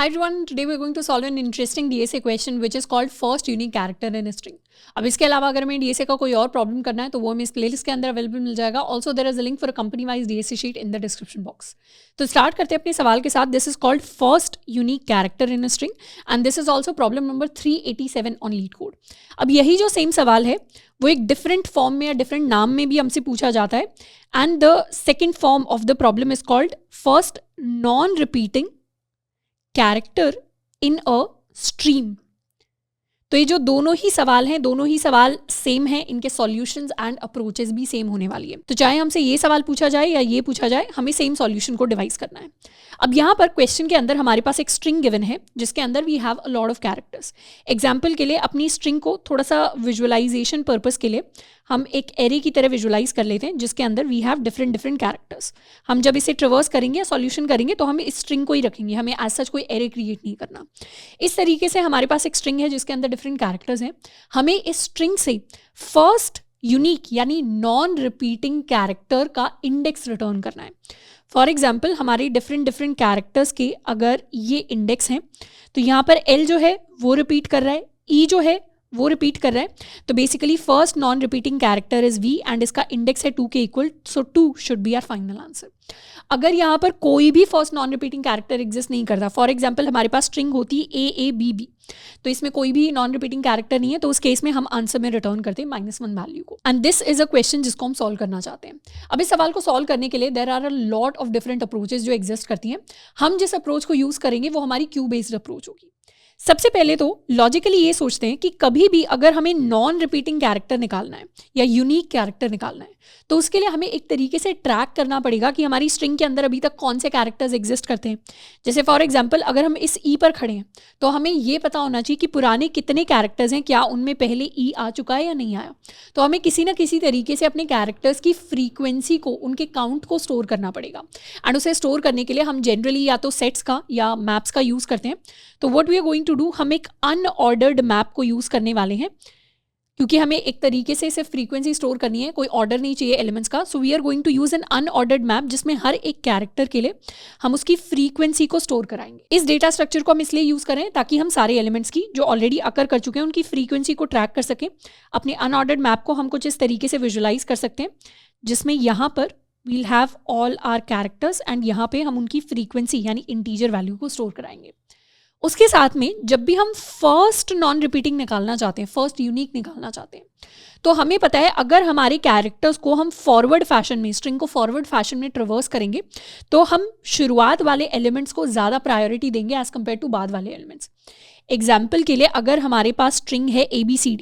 Hi everyone, today we're going to solve an interesting DSA question which is called first unique character in a string. अब इसके अलावा अगर हमें DSA का कोई और प्रॉब्लम करना है तो वो हमें इस प्लेलिस्ट के अंदर अवेलेबल मिल जाएगा. Also there is a link for a company wise DSA sheet in the description box. तो स्टार्ट करते हैं अपने सवाल के साथ. This is called first unique character in a string and this is also problem number 387 on LeetCode. अब यही जो सेम सवाल है वो एक डिफरेंट फॉर्म में या डिफरेंट नाम में भी हमसे पूछा जाता है. And the second form of the problem is called first non repeating character in a stream. तो ये जो दोनों ही सवाल हैं, दोनों ही सवाल सेम हैं, इनके सॉल्यूशंस एंड अप्रोचेस भी सेम होने वाली है. तो चाहे हमसे ये सवाल पूछा जाए या ये पूछा जाए, हमें सेम सॉल्यूशन को डिवाइस करना है. अब यहाँ पर क्वेश्चन के अंदर हमारे पास एक स्ट्रिंग गिवन है जिसके अंदर we have a lot of characters. Example के लिए अपनी स्ट्रिंग को थोड़ा सा विजुअलाइजेशन पर्पस के लिए हम एक एरे की तरह विजुअलाइज कर लेते हैं जिसके अंदर वी हैव डिफरेंट कैरेक्टर्स. हम जब इसे ट्रिवर्स करेंगे या सॉल्यूशन करेंगे तो हम इस स्ट्रिंग को ही रखेंगे, हमें एज सच कोई एरे क्रिएट नहीं करना. इस तरीके से हमारे पास एक स्ट्रिंग है जिसके अंदर डिफरेंट कैरेक्टर्स हैं. हमें इस स्ट्रिंग से फर्स्ट यूनिक यानी नॉन रिपीटिंग कैरेक्टर का इंडेक्स रिटर्न करना है. फॉर एग्जाम्पल हमारे डिफरेंट कैरेक्टर्स के अगर ये इंडेक्स हैं तो यहाँ पर L जो है वो रिपीट कर रहा है, E जो है वो रिपीट कर रहा है. तो basically first non repeating character is V and इसका इंडेक्स है 2 के equal, so 2 should be our final answer. अगर यहाँ पर कोई भी first non repeating character exist नहीं करता, फॉर एग्जाम्पल हमारे पास स्ट्रिंग होती है AABB, तो इसमें कोई भी नॉन रिपीटिंग कैरेक्टर नहीं है, तो उस केस में हम आंसर में रिटर्न करते हैं -1 वैल्यू को. And this is a question जिसको हम सॉल्व करना चाहते हैं. अब इस सवाल को सॉल्व करने के लिए there are a lot of different approaches जो एग्जिस्ट करती हैं. हम जिस अप्रोच को यूज करेंगे वो हमारी क्यू बेस्ड अप्रोच होगी. सबसे पहले तो लॉजिकली ये सोचते हैं कि कभी भी अगर हमें नॉन रिपीटिंग कैरेक्टर निकालना है या यूनिक कैरेक्टर निकालना है तो उसके लिए हमें एक तरीके से ट्रैक करना पड़ेगा कि हमारी स्ट्रिंग के अंदर अभी तक कौन से कैरेक्टर्स एग्जिस्ट करते हैं. जैसे फॉर एग्जांपल अगर हम इस ई पर खड़े हैं तो हमें ये पता होना चाहिए कि पुराने कितने कैरेक्टर्स हैं, क्या उनमें पहले ई आ चुका है या नहीं आया. तो हमें किसी ना किसी तरीके से अपने कैरेक्टर्स की फ्रीक्वेंसी को, उनके काउंट को स्टोर करना पड़ेगा. एंड उसे स्टोर करने के लिए हम जनरली या तो सेट्स का या मैप्स का यूज़ करते हैं. तो what we are going to do, हम एक अनऑर्डर्ड मैप को यूज़ करने वाले हैं क्योंकि हमें एक तरीके से सिर्फ फ्रीक्वेंसी स्टोर करनी है, कोई ऑर्डर नहीं चाहिए एलिमेंट्स का. So we are going to use an unordered map जिसमें हर एक कैरेक्टर के लिए हम उसकी फ्रीक्वेंसी को स्टोर कराएंगे. इस डेटा स्ट्रक्चर को हम इसलिए यूज करें ताकि हम सारे एलिमेंट्स की जो ऑलरेडी अकर कर चुके हैं उनकी फ्रीक्वेंसी को ट्रैक कर सकें. अपने अनऑर्डर्ड मैप को हम कुछ इस तरीके से विजुअलाइज कर सकते हैं जिसमें यहाँ पर we'll have all our characters and यहाँ पे हम उनकी फ्रीक्वेंसी यानी इंटीजर वैल्यू को स्टोर कराएंगे. उसके साथ में जब भी हम फर्स्ट नॉन रिपीटिंग निकालना चाहते हैं, फर्स्ट यूनिक निकालना चाहते हैं, तो हमें पता है अगर हमारे कैरेक्टर्स को हम फॉरवर्ड फैशन में, स्ट्रिंग को फॉरवर्ड फैशन में ट्रिवर्स करेंगे तो हम शुरुआत वाले एलिमेंट्स को ज़्यादा प्रायोरिटी देंगे एज कम्पेयर टू बाद वाले एलिमेंट्स. एग्जाम्पल के लिए अगर हमारे पास स्ट्रिंग है ABCD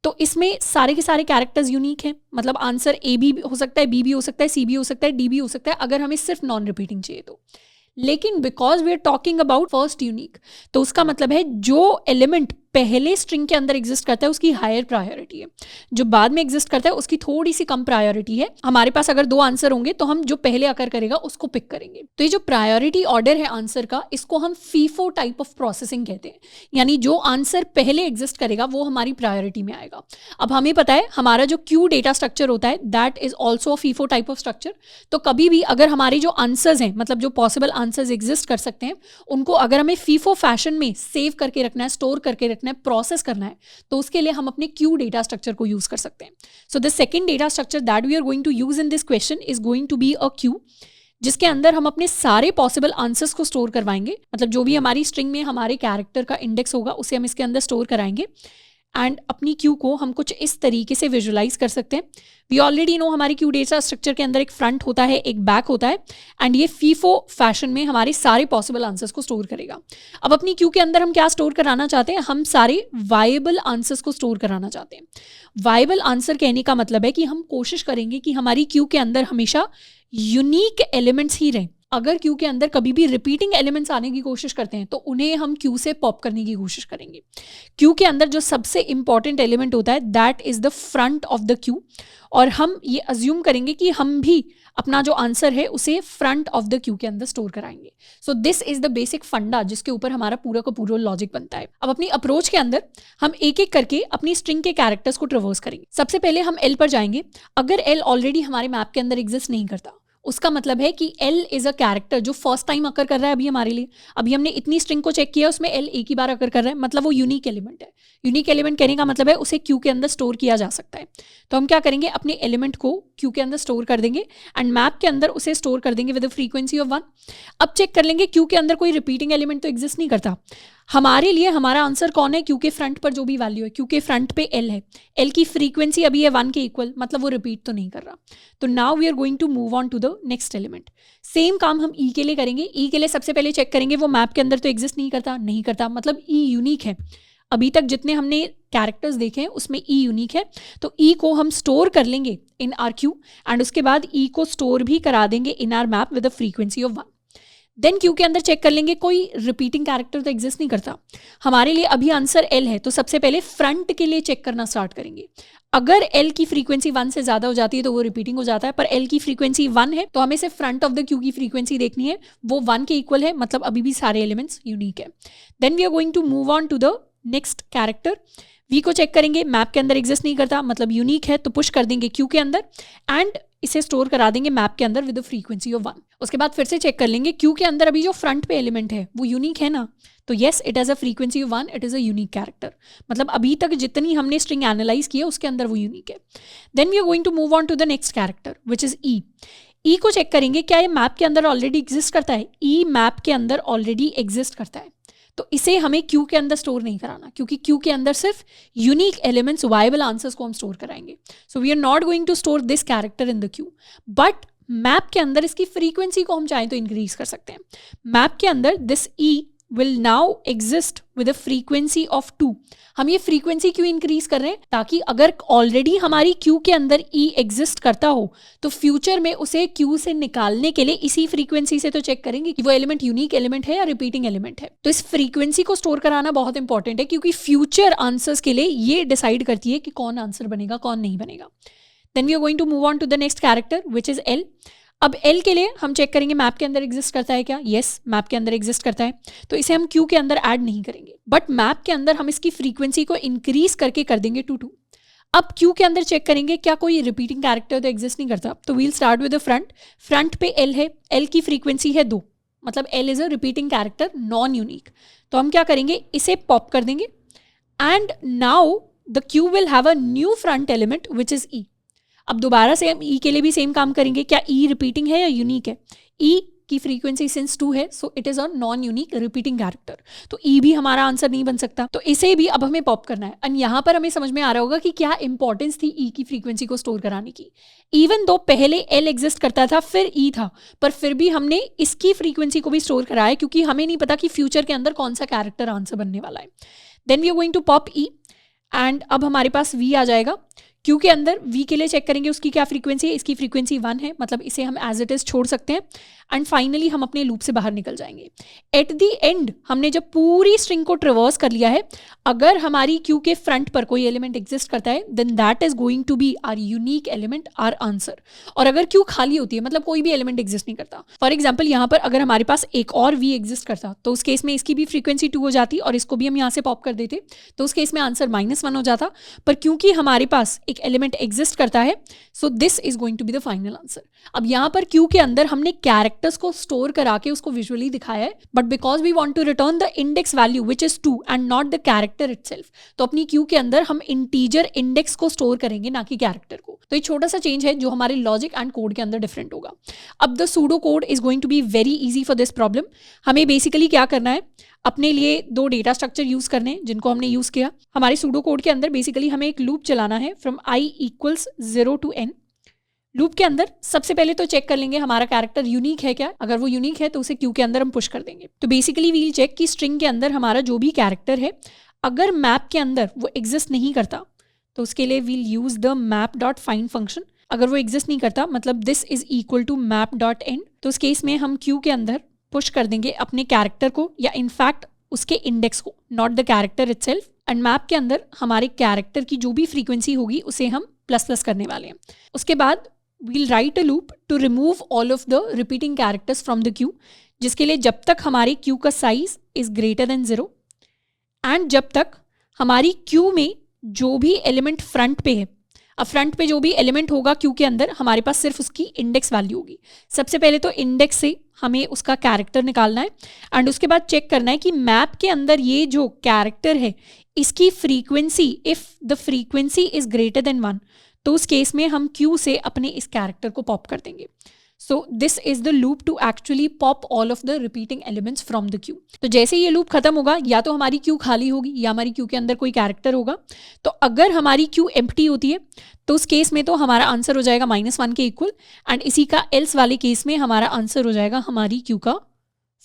तो इसमें सारे के सारे कैरेक्टर्स यूनिक हैं, मतलब आंसर A भी हो सकता है, B भी हो सकता है, C भी हो सकता है, D भी हो सकता है अगर हमें सिर्फ नॉन रिपीटिंग चाहिए तो. लेकिन because we are talking about first unique तो उसका मतलब है जो एलिमेंट पहले स्ट्रिंग के अंदर एग्जिस्ट करता है उसकी हायर प्रायोरिटी है, जो बाद में एग्जिस्ट करता है उसकी थोड़ी सी कम प्रायोरिटी है. हमारे पास अगर 2 आंसर होंगे तो हम जो पहले अकर करेगा उसको पिक करेंगे. तो ये जो प्रायोरिटी ऑर्डर है आंसर का, इसको हम फीफो टाइप ऑफ प्रोसेसिंग कहते हैं, यानी जो आंसर पहले एग्जिस्ट करेगा वो हमारी प्रायोरिटी में आएगा. अब हमें पता है हमारा जो क्यू डेटा स्ट्रक्चर होता है that is also a FIFO type of structure. तो कभी भी अगर हमारे जो आंसर्स हैं, मतलब जो पॉसिबल आंसर्स एग्जिस्ट कर सकते हैं, उनको अगर हमें फीफो फैशन में सेव करके रखना है, स्टोर करके रखना है, प्रोसेस करना है, तो उसके लिए हम अपने क्यू डेटा स्ट्रक्चर को यूज कर सकते हैं. So the second data structure that we are going to use in this question is going to be a queue जिसके अंदर हम अपने सारे पॉसिबल आंसर्स को स्टोर करवाएंगे. मतलब जो भी हमारी स्ट्रिंग में हमारे कैरेक्टर का इंडेक्स होगा उसे हम इसके अंदर स्टोर कराएंगे. एंड अपनी क्यू को हम कुछ इस तरीके से विजुअलाइज कर सकते हैं. वी ऑलरेडी नो हमारी क्यू डेटा स्ट्रक्चर के अंदर एक फ्रंट होता है, एक बैक होता है, एंड ये फीफो फैशन में हमारे सारे पॉसिबल आंसर्स को स्टोर करेगा. अब अपनी क्यू के अंदर हम क्या स्टोर कराना चाहते हैं, हम सारे वायबल आंसर्स को स्टोर कराना चाहते हैं. वायबल आंसर कहने का मतलब है कि हम कोशिश करेंगे कि हमारी क्यू के अंदर हमेशा यूनिक एलिमेंट्स ही रहें. अगर क्यू के अंदर कभी भी रिपीटिंग एलिमेंट्स आने की कोशिश करते हैं तो उन्हें हम क्यू से पॉप करने की कोशिश करेंगे. क्यू के अंदर जो सबसे इंपॉर्टेंट एलिमेंट होता है that is the front of the Q, और हम ये अज्यूम करेंगे कि हम भी अपना जो आंसर है उसे फ्रंट ऑफ द क्यू के अंदर स्टोर कराएंगे. सो दिस इज द बेसिक फंडा जिसके ऊपर हमारा पूरा का पूरा लॉजिक बनता है. अब अपनी अप्रोच के अंदर हम एक एक करके अपनी स्ट्रिंग के कैरेक्टर्स को ट्रिवर्स करेंगे. सबसे पहले हम L पर जाएंगे. अगर L ऑलरेडी हमारे मैप के अंदर एग्जिस्ट नहीं करता, उसका मतलब है कि L इज अ कैरेक्टर जो फर्स्ट टाइम अकर कर रहा है अभी हमारे लिए। अभी हमने इतनी स्ट्रिंग को चेक किया, उसमें L एक ही बार अकर कर रहा है, मतलब वो यूनिक एलिमेंट है। यूनिक एलिमेंट कहने का मतलब है उसे क्यू के अंदर स्टोर किया जा सकता है। तो हम क्या करेंगे, अपने एलिमेंट को क्यू के अंदर स्टोर कर देंगे एंड मैप के अंदर उसे स्टोर कर देंगे विद फ्रीक्वेंसी ऑफ 1। अब चेक कर लेंगे क्यू के अंदर कोई रिपीटिंग एलिमेंट तो एग्जिस्ट नहीं करता। हमारे लिए हमारा आंसर कौन है, क्यू के फ्रंट पर जो भी वैल्यू है, क्यू के फ्रंट पे L है, L की फ्रीक्वेंसी अभी है 1 के इक्वल, मतलब वो रिपीट तो नहीं कर रहा। तो now we are going to move on to the next element. Same काम हम E के लिए करेंगे। E के लिए सबसे पहले चेक करेंगे वो मैप के अंदर तो एग्जिस्ट नहीं करता, मतलब E यूनिक है। अभी तक जितने हमने कैरेक्टर्स देखे हैं उसमें E यूनिक है, तो E को हम स्टोर कर लेंगे इन आर क्यू एंड उसके बाद E को स्टोर भी करा देंगे in our map with a frequency of 1। Then queue के अंदर चेक कर लेंगे कोई रिपीटिंग कैरेक्टर तो एग्जिस्ट नहीं करता। हमारे लिए अभी आंसर L है, तो सबसे पहले फ्रंट के लिए चेक करना स्टार्ट करेंगे। अगर L की फ्रीक्वेंसी 1 से ज़्यादा हो जाती है तो वो रिपीटिंग हो जाता है, पर L की फ्रीक्वेंसी 1 है तो हमें सिर्फ फ्रंट ऑफ द क्यू की फ्रीक्वेंसी देखनी है, वो 1 के इक्वल है, मतलब अभी भी सारे एलिमेंट्स यूनिक है। Then we are going to move on to the next character. V को चेक करेंगे, मैप के अंदर एग्जिस्ट नहीं करता, मतलब यूनिक है, तो पुश कर देंगे क्यू के अंदर एंड इसे स्टोर करा देंगे मैप के अंदर विद फ्रीक्वेंसी ऑफ 1। उसके बाद फिर से चेक कर लेंगे क्यू के अंदर अभी जो फ्रंट पे एलिमेंट है वो यूनिक है ना, तो yes it has a frequency of 1, it is a unique character, मतलब अभी तक जितनी हमने स्ट्रिंग एनालाइज की है उसके अंदर वो यूनिक है। Then we are going to move on to the next character which is E। E को चेक करेंगे क्या ये मैप के अंदर ऑलरेडी एग्जिस्ट करता है। E मैप के अंदर ऑलरेडी एग्जिस्ट करता है, तो इसे हमें क्यू के अंदर स्टोर नहीं कराना, क्योंकि क्यू के अंदर सिर्फ यूनिक एलिमेंट्स, वायबल आंसर्स को हम स्टोर कराएंगे। So we are not going to store this character in the queue, but map के अंदर इसकी फ्रीक्वेंसी को हम चाहें तो इंक्रीज कर सकते हैं। मैप के अंदर this E will now exist with a frequency of 2। हम ये फ्रीक्वेंसी क्यों इंक्रीज कर रहे हैं, ताकि अगर ऑलरेडी हमारी क्यू के अंदर E एग्जिस्ट करता हो तो फ्यूचर में उसे क्यू से निकालने के लिए इसी फ्रीक्वेंसी से तो चेक करेंगे कि वो एलिमेंट यूनिक एलिमेंट है या रिपीटिंग एलिमेंट है। तो इस फ्रीक्वेंसी को स्टोर कराना बहुत इंपॉर्टेंट है, क्योंकि फ्यूचर आंसर्स के लिए ये डिसाइड करती है कि कौन आंसर बनेगा कौन नहीं बनेगा। Then we are going to move on to the next character which is L। अब L के लिए हम चेक करेंगे मैप के अंदर एग्जिस्ट करता है क्या, यस मैप के अंदर एग्जिस्ट करता है, तो इसे हम क्यू के अंदर ऐड नहीं करेंगे, बट मैप के अंदर हम इसकी फ्रीक्वेंसी को इंक्रीज करके कर देंगे 2 2। अब क्यू के अंदर चेक करेंगे क्या कोई रिपीटिंग कैरेक्टर तो एग्जिस्ट नहीं करता, तो we'll start with the front पे L है, L की फ्रीक्वेंसी है 2, मतलब L is a repeating character non unique, तो हम क्या करेंगे इसे पॉप कर देंगे and now the queue will have a new front element which is E। अब दोबारा से हम E के लिए भी सेम काम करेंगे, क्या E रिपीटिंग है या यूनिक है। E की फ्रीक्वेंसी सिंस 2 है, so it is a non unique repeating character, तो E भी हमारा आंसर नहीं बन सकता, तो इसे भी अब हमें पॉप करना है। एंड यहाँ पर हमें समझ में आ रहा होगा कि क्या इंपॉर्टेंस थी E की फ्रीक्वेंसी को स्टोर कराने की। इवन दो पहले L एग्जिस्ट करता था फिर E था, पर फिर भी हमने इसकी फ्रीक्वेंसी को भी स्टोर कराया, क्योंकि हमें नहीं पता कि फ्यूचर के अंदर कौन सा कैरेक्टर आंसर बनने वाला है। Then we are going to pop E and अब हमारे पास V आ जाएगा। क्यू के अंदर V के लिए चेक करेंगे उसकी क्या फ्रीक्वेंसी है, इसकी फ्रीक्वेंसी 1 है, मतलब इसे हम एज इट इज छोड़ सकते हैं एंड फाइनली हम अपने लूप से बाहर निकल जाएंगे। एट द एंड हमने जब पूरी स्ट्रिंग को ट्रिवर्स कर लिया है, अगर हमारी क्यू के फ्रंट पर कोई एलिमेंट एग्जिस्ट करता है then that is going to be our unique element, our answer. और अगर क्यू खाली होती है, मतलब कोई भी एलिमेंट एग्जिस्ट नहीं करता, फॉर एग्जाम्पल यहाँ पर अगर हमारे पास एक और V एग्जिस्ट करता तो उस केस में इसकी भी फ्रीक्वेंसी 2 हो जाती और इसको भी हम यहाँ से पॉप कर देते, तो उस केस में आंसर -1 हो जाता। पर क्योंकि हमारे पास एक एलिमेंट एग्जिस्ट करता है, so this is going to be the final answer. अब यहाँ पर क्यू के अंदर हमने कैरेक्टर्स को स्टोर करा के उसको विजुअली दिखाया है, but because we want to return the index value which is 2 and not the character itself, तो अपनी क्यू के अंदर हम इंटीजर इंडेक्स को स्टोर करेंगे ना कि कैरेक्टर को। तो ये छोटा सा चेंज है जो हमारे लॉजिक एंड कोड के अंदर डिफरेंट होगा। अब the pseudo code is going to be very easy for this problem. हमें बेसिकली क्या करना है, अपने लिए 2 डेटा स्ट्रक्चर यूज करने हैं जिनको हमने यूज किया। हमारे सूडो कोड के अंदर बेसिकली हमें एक लूप चलाना है from I = 0 to n। Loop के अंदर सबसे पहले तो चेक कर लेंगे हमारा कैरेक्टर यूनिक है क्या, अगर वो यूनिक है तो उसे क्यू के अंदर हम पुश कर देंगे। तो बेसिकली वील चेक कि स्ट्रिंग के अंदर हमारा जो भी कैरेक्टर है अगर मैप के अंदर वो एग्जिस्ट नहीं करता तो उसके लिए we'll use the map.find function. अगर वो एग्जिस्ट नहीं करता, मतलब this is equal to map.end, तो उस केस में हम क्यू के अंदर पुश कर देंगे अपने कैरेक्टर को या इनफैक्ट उसके इंडेक्स को, not the character itself. And map के अंदर हमारे कैरेक्टर की जो भी फ्रीक्वेंसी होगी उसे हम ++ करने वाले हैं। उसके बाद we'll write a loop to remove all of the repeating characters from the queue, जिसके लिए जब तक हमारी क्यू का size is greater than 0 and जब तक हमारी क्यू में जो भी एलिमेंट फ्रंट पे है अब फ्रंट पे जो भी एलिमेंट होगा क्यू के अंदर हमारे पास सिर्फ उसकी इंडेक्स वैल्यू होगी। सबसे पहले तो इंडेक्स से हमें उसका कैरेक्टर निकालना है एंड उसके बाद चेक करना है कि मैप के अंदर ये जो कैरेक्टर है इसकी frequency, if the frequency is greater then 1 तो उस केस में हम क्यू से अपने इस कैरेक्टर को पॉप कर देंगे। So this is the loop to actually pop all of the repeating elements from the queue. तो जैसे ये लूप खत्म होगा या तो हमारी क्यू खाली होगी या हमारी क्यू के अंदर कोई कैरेक्टर होगा। तो अगर हमारी क्यू एम्प्टी होती है तो उस केस में तो हमारा आंसर हो जाएगा -1 के इक्वल एंड इसी का एल्स वाले केस में हमारा आंसर हो जाएगा हमारी क्यू का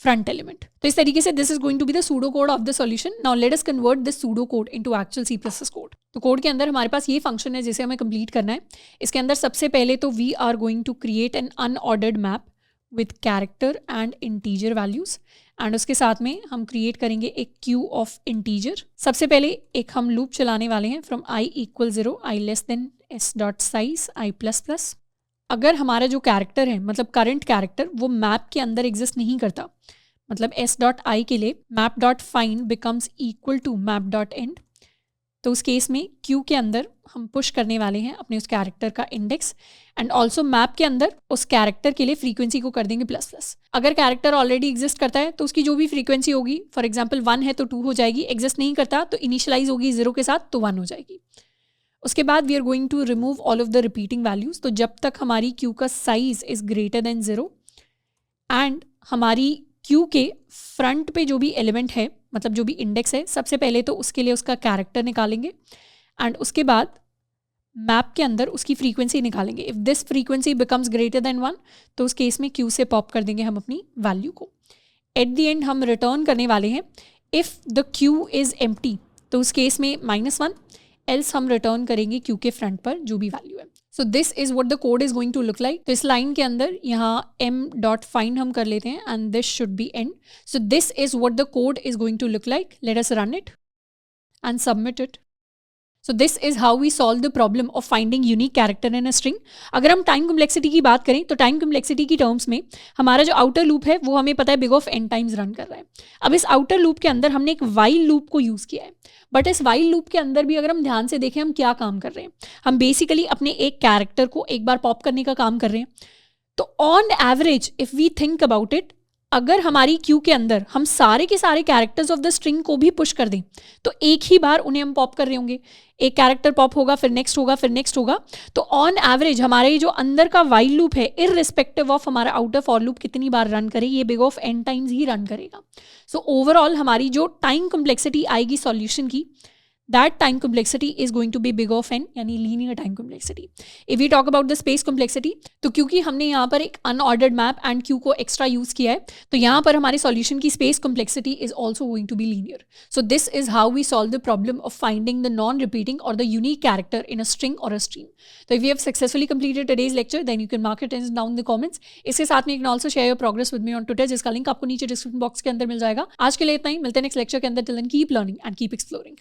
फ्रंट एलिमेंट। तो इस तरीके से this is going to be the pseudo code of the solution. Now let us convert this pseudo code into actual C++ code. तो कोड के अंदर हमारे पास ये फंक्शन है जिसे हमें कंप्लीट करना है। इसके अंदर सबसे पहले तो we are going to create an unordered map with character and integer values and उसके साथ में हम क्रिएट करेंगे एक क्यू ऑफ इंटीजर। सबसे पहले एक हम लूप चलाने वाले हैं from i = 0 i less than s.size i++। अगर हमारा जो कैरेक्टर है मतलब करंट कैरेक्टर वो मैप के अंदर एग्जिस्ट नहीं करता, मतलब s.i के लिए map.find becomes equal to map.end, तो उस केस में क्यू के अंदर हम पुश करने वाले हैं अपने उस कैरेक्टर का इंडेक्स एंड ऑल्सो मैप के अंदर उस कैरेक्टर के लिए फ्रीक्वेंसी को कर देंगे ++। अगर कैरेक्टर ऑलरेडी एग्जिस्ट करता है तो उसकी जो भी फ्रीक्वेंसी होगी, फॉर एग्जांपल 1 है तो 2 हो जाएगी, एग्जिस्ट नहीं करता तो इनिशियलाइज होगी 0 के साथ तो 1 हो जाएगी। उसके बाद we are going to remove all of the repeating values. तो जब तक हमारी क्यू का size is greater than 0 and हमारी क्यू के फ्रंट पे जो भी एलिमेंट है मतलब जो भी इंडेक्स है, सबसे पहले तो उसके लिए उसका कैरेक्टर निकालेंगे एंड उसके बाद मैप के अंदर उसकी फ्रीक्वेंसी निकालेंगे। If this frequency becomes greater than 1 तो उस केस में क्यू से पॉप कर देंगे हम अपनी वैल्यू को। एट द एंड हम रिटर्न करने वाले हैं if the Q is empty, तो उस केस में -1, एल्स हम रिटर्न करेंगे क्यू के फ्रंट पर जो भी वैल्यू है। So this is what the code is going to look like. तो इस लाइन के अंदर यहाँ m.find हम कर लेते हैं and this should be end। So this is what the code is going to look like. Let us run it and submit it. So this is how we solve the problem of finding unique character in a string. अगर हम time complexity की बात करें तो time complexity की terms में हमारा जो आउटर लूप है वो हमें पता है big of n times run कर रहा है। अब इस आउटर लूप के अंदर हमने एक वाइल लूप को यूज़ किया है, बट इस वाइल लूप के अंदर भी अगर हम ध्यान से देखें हम क्या काम कर रहे हैं, हम बेसिकली अपने एक कैरेक्टर को एक बार पॉप करने का काम कर रहे हैं। तो on average if we think about it, अगर हमारी क्यू के अंदर हम सारे के सारे कैरेक्टर्स ऑफ द स्ट्रिंग को भी पुश कर दें तो एक ही बार उन्हें हम पॉप कर रहे होंगे। एक कैरेक्टर पॉप होगा, फिर नेक्स्ट होगा, फिर नेक्स्ट होगा। तो ऑन एवरेज हमारे जो अंदर का वाइल लूप है इररिस्पेक्टिव ऑफ हमारा आउटर फॉर लूप कितनी बार रन करे, ये big of n times he run करेगा। सो ओवरऑल हमारी जो टाइम कम्प्लेक्सिटी आएगी सॉल्यूशन की, that time complexity is going to be big of n, यानी linear time complexity. If we talk about the space complexity, तो क्योंकि हमने यहाँ पर एक unordered map and q को extra use किया है तो यहाँ पर हमारे solution की space complexity is also going to be linear. So this is how we solve the problem of finding the non-repeating or the unique character in a string or a stream. So if you have successfully completed today's lecture, then you can mark it down in the comments. इसके साथ में you can also share your progress with me on Twitter, जिसका link आपको नीचे description box के अंदर मिल जाएगा। आज के लिए इतना ही, मिलते हैं नेक्स्ट लेक्चर के अंदर। Till then, keep learning and keep exploring.